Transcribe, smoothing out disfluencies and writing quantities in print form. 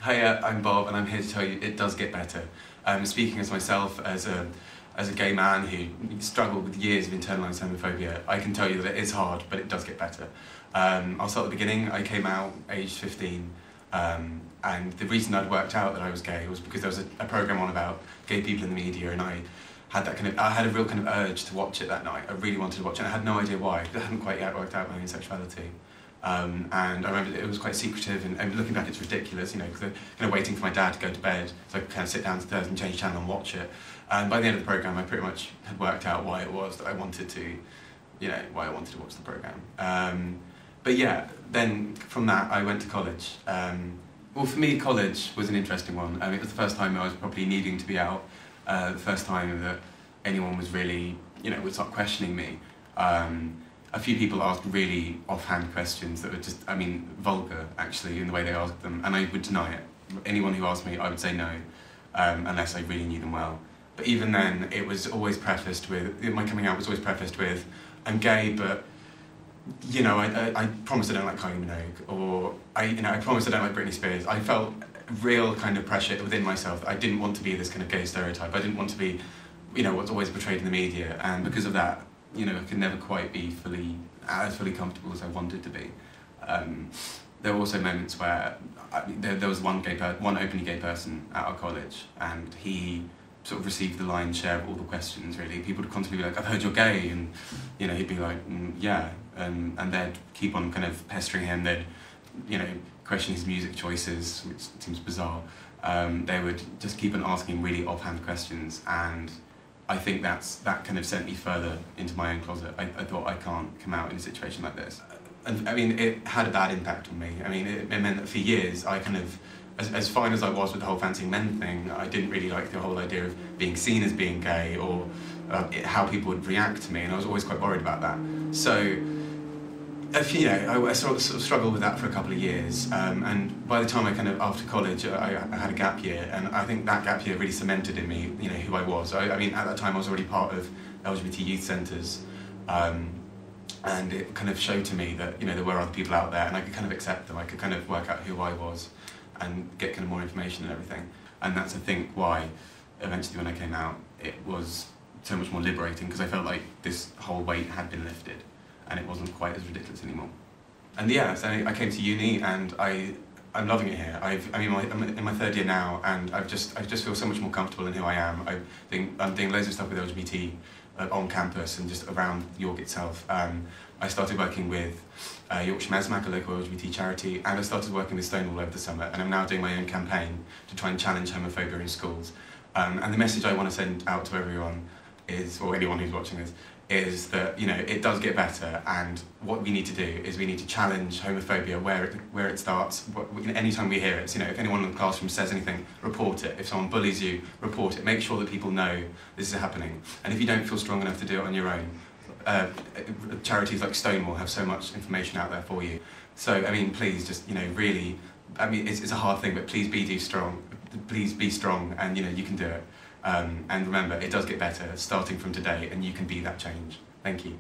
Hiya, I'm Bob and I'm here to tell you it does get better. Speaking as myself, as a gay man who struggled with years of internalised homophobia, I can tell you that it is hard, but it does get better. I'll start at the beginning. I came out aged 15, and the reason I'd worked out that I was gay was because there was a programme on about gay people in the media, and I had a real kind of urge to watch it that night. I really wanted to watch it, and I had no idea why. I hadn't quite yet worked out my own sexuality. And I remember it was quite secretive, and looking back it's ridiculous, you know, because kind of waiting for my dad to go to bed so I could kind of sit downstairs and change channel and watch it. And by the end of the programme I pretty much had worked out why it was that I wanted to, why I wanted to watch the programme. But yeah, then from that I went to college. Well, for me college was an interesting one. It was the first time I was probably needing to be out, the first time that anyone was really, would start questioning me. A few people asked really offhand questions that were just, vulgar, actually, in the way they asked them, and I would deny it. Anyone who asked me, I would say no, unless I really knew them well. But even then, it was always prefaced with, my coming out was always prefaced with, I'm gay, but, I promise I don't like Kylie Minogue, or, I promise I don't like Britney Spears. I felt real kind of pressure within myself. I didn't want to be this kind of gay stereotype. I didn't want to be, what's always portrayed in the media, and because of that, I could never quite be as fully comfortable as I wanted to be. There were also moments where there was one openly gay person at our college, and he sort of received the lion's share of all the questions, really. People would constantly be like, I've heard you're gay, and he'd be like, yeah, and they'd keep on kind of pestering him. They'd question his music choices, which seems bizarre. They would just keep on asking really offhand questions, and I think that kind of sent me further into my own closet. I thought, I can't come out in a situation like this. And it had a bad impact on me. It meant that for years, I kind of, as fine as I was with the whole fancying men thing, I didn't really like the whole idea of being seen as being gay, or how people would react to me, and I was always quite worried about that. So, I sort of struggled with that for a couple of years, and by the time after college, I had a gap year, and I think that gap year really cemented in me, who I was. At that time I was already part of LGBT youth centres, and it kind of showed to me that, there were other people out there, and I could kind of accept them. I could kind of work out who I was, and get kind of more information and everything. And that's, I think, why eventually when I came out, it was so much more liberating, because I felt like this whole weight had been lifted, and it wasn't quite as ridiculous anymore. And yeah, so I came to uni, and I'm loving it here. I'm in my third year now, and I just feel so much more comfortable in who I am. I'm doing loads of stuff with LGBT on campus and just around York itself. I started working with Yorkshire Mesmac, a local LGBT charity, and I started working with Stonewall over the summer, and I'm now doing my own campaign to try and challenge homophobia in schools. And the message I want to send out to everyone is, or anyone who's watching this, is that it does get better, and what we need to do is we need to challenge homophobia where it starts. Anytime we hear it, if anyone in the classroom says anything, report it. If someone bullies you, report it. Make sure that people know this is happening. And if you don't feel strong enough to do it on your own, charities like Stonewall have so much information out there for you. So please just really, it's a hard thing, but please be strong. Please be strong, and you can do it. And remember, it does get better starting from today, and you can be that change. Thank you.